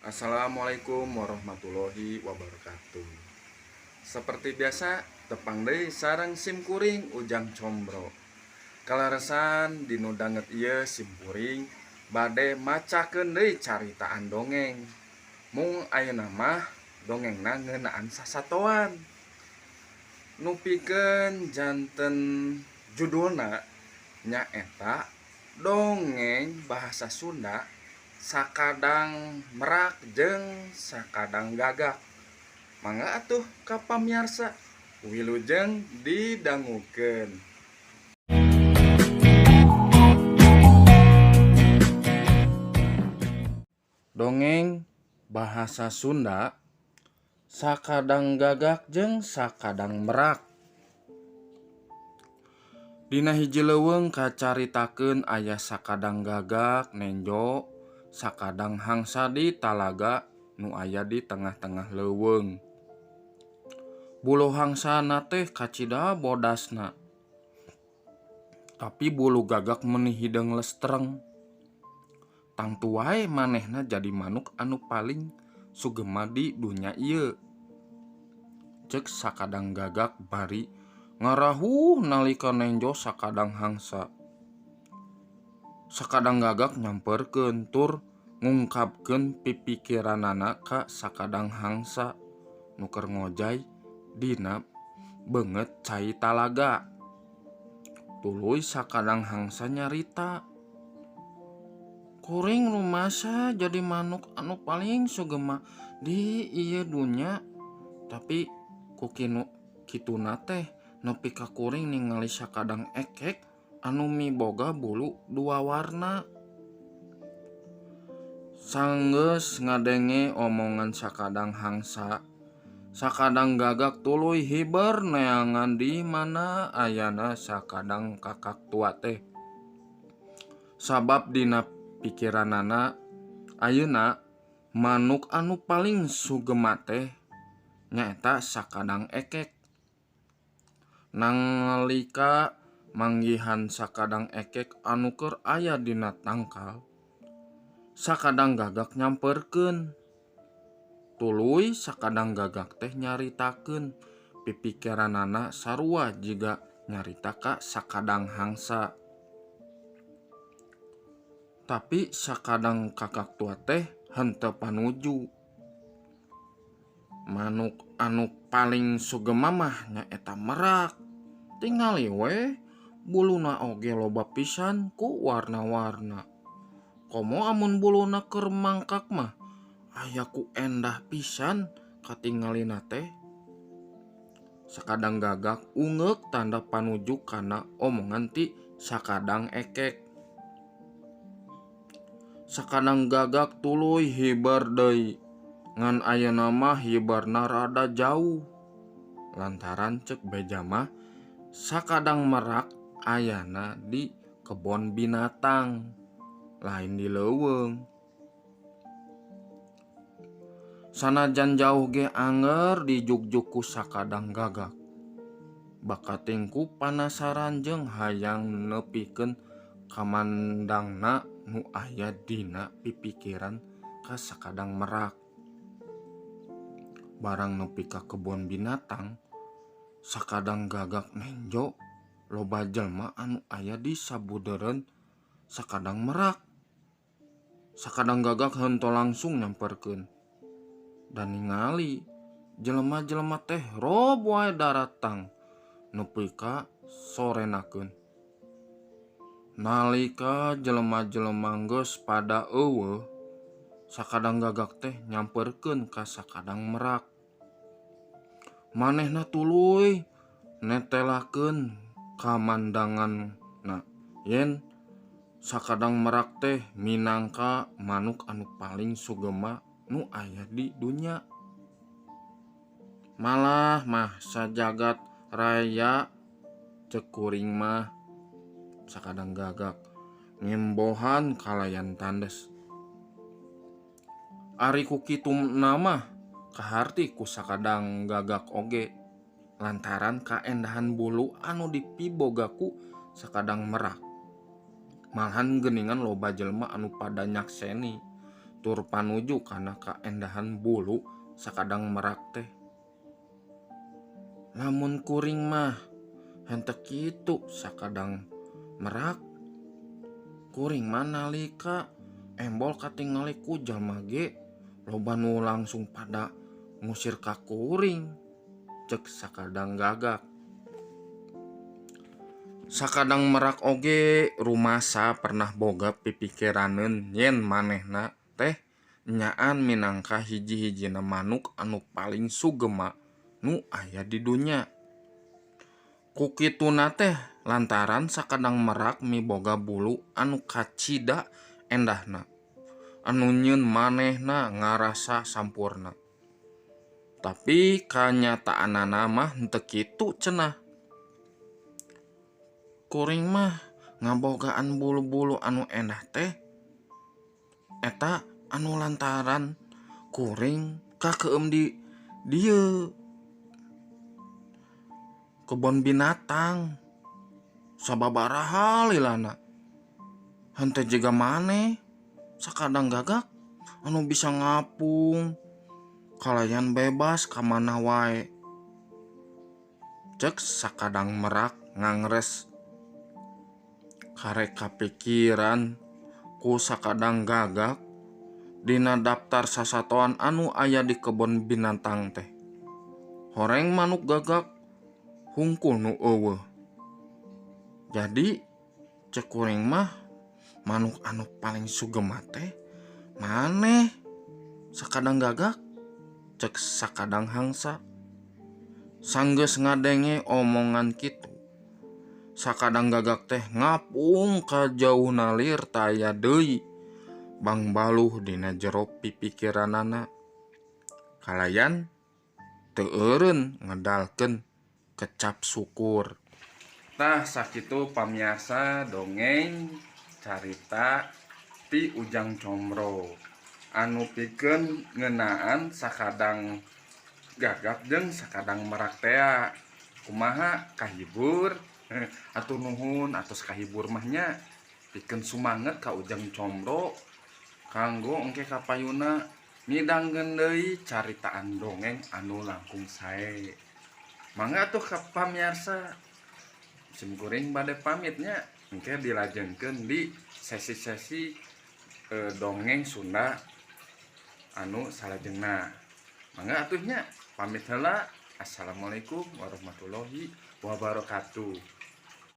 Assalamualaikum warahmatullahi wabarakatuh. Seperti biasa, tepang deui sareng sim kuring ujang combro. Kalaresan dinu danget ieu sim kuring bade macakeun deui caritaan dongeng. Mung ayeuna mah dongengna ngeunaan sasatoan. Nupikeun janten judulna nyaeta dongeng bahasa Sunda Sakadang Merak jeung Sakadang Gagak. Mangga atuh ka pamiarsa wilujeng didangukeun. Dongeng bahasa Sunda Sakadang Gagak jeung Sakadang Merak. Dina hiji leuweung kacaritakeun aya sakadang gagak nenjo sakadang hangsa di talaga nu aya di tengah-tengah leuweung. Bulu hangsana teh kacida bodasna. Tapi bulu gagak meuni hideung lestreng. Tangtu wae manehna jadi manuk anu paling sugema di dunya ieu. Ceuk sakadang gagak bari ngarahuh nalika nenjo sakadang hangsa. Sakadang gagak nyamperkeun tur ngungkapkeun pipikiranana ka sakadang hangsa nu keur ngojay dina beungeut cai talaga. Tuluy sakadang hangsa nyarita, "Kuring rumasa jadi manuk anu paling sugema di ieu dunya, tapi ku kituna teh nepi ka kuring ningali sakadang ekek anu miboga bulu dua warna." Sanggeus ngadenge omongan sakadang hangsa, sakadang gagak tuluy hiber neangan di mana ayana sakadang kakak tua teh. Sabab dina pikiranana ayeuna manuk anu paling sugema teh nyaeta sakadang ekek. Nalika manggihan sakadang ekek anu keur aya dina tangkal, sakadang gagak nyamperkeun. Tuluy sakadang gagak teh nyaritakeun pipikiranana sarua jiga nyarita ka sakadang hangsa. Tapi sakadang kakak tua teh henteu panuju. Manuk anu paling sugema mah nyaeta merak. Tingali we buluna oge loba pisan ku warna-warna. Komo amun buluna keur mangkak mah aya ku endah pisan katingalina teh. Sakadang gagak ungeuk tanda panuju kana omongan ti sakadang ekek. Sakadang gagak tuluy hiber deui. Ngan ayeuna mah hiberna rada jauh. Lantaran ceuk beja mah sakadang merak ayana di kebon binatang, lain di leuweung. Sanajan jauh ge anger dijugjuk ku sakadang gagak. Bakatingku panasaran jeung hayang nepikeun kamandangna nu aya dina pipikiran ka sakadang merak. Barang nepi ka kebon binatang, sakadang gagak nenjo loba jelema anu aya di sabudeureun sakadang merak. Sakadang gagak henteu langsung nyamperkeun. Dan ningali jelema-jelema teh rob wae daratang nepi ka sorenakeun. Nalika jelema-jelema geus pada eueuh, sakadang gagak teh nyamperkeun ka sakadang merak. Manehna tuluy netelakeun kamandanganna yen sakadang merak teh minangka manuk anu paling sugema nu aya di dunya. Malah mah sajagat raya ceuk kuring mah, sakadang gagak ngimbohan kalayan tandes. Ari ku kituna mah kaharti ku sakadang gagak oge lantaran kaendahan bulu anu dipiboga ku sakadang merak. Malahan geuningan loba jelema anu pada nyakseni tur panuju kana kaendahan bulu sakadang merak teh. Lamun kuring mah henteu kitu sakadang merak. Kuring mah nalika embol katingali ku jalma ge loba nu langsung pada ngusir ka kuring, cek sakadang gagak. Sakadang merak oge rumasa pernah boga pipikiraneun yen manehna teh nyaan minangka hiji-hijina manuk anu paling sugema nu aya di dunya. Kukituna teh lantaran sakadang merak miboga bulu anu kacida endahna, anu nyieun manehna ngarasa sampurna. Tapi kanyataanana mah henteu kitu cenah. Kuring mah ngabogaan bulu-bulu anu endah teh eta anu lantaran kuring kakeueum di dieu kebon binatang sababaraha lilana. Henteu jiga maneh sakadang gagak anu bisa ngapung kalayan bebas ka mana wae, cek sakadang merak ngangres. Karek kapikiran ku sakadang gagak dina daftar sasatoan anu aya di kebon binatang teh. Horeng manuk gagak hungkul nu eueuh. Jadi cek kuring mah manuk anu paling sugema teh maneh sakadang gagak, cek sakadang hangsa. Sanggeus ngadenge omongan kitu, sakadang gagak teh ngapung ka jauhna lir taya deui bang baluh dina jero pipikiranana. Kalayan teu eureun ngedalkeun kecap syukur. Tah sakitu pamiarsa dongeng carita ti Ujang Combro anu pikeun ngeunaan sakadang gagak jeung sakadang merak tea. Kumaha kahibur? Atur nuhun atos kahibur mahnya pikeun sumanget ka Ujang Combro kanggo engke kapayuna midangkeun deui caritaan dongeng anu langkung sae. Mangga atuh ka pamiarsa sim kuring bade pamitnya engke dilajengkeun di sesi-sesi dongeng Sunda anu salajengna. Mangga atuhnya pamit heula. Assalamualaikum warahmatullahi wabarakatuh.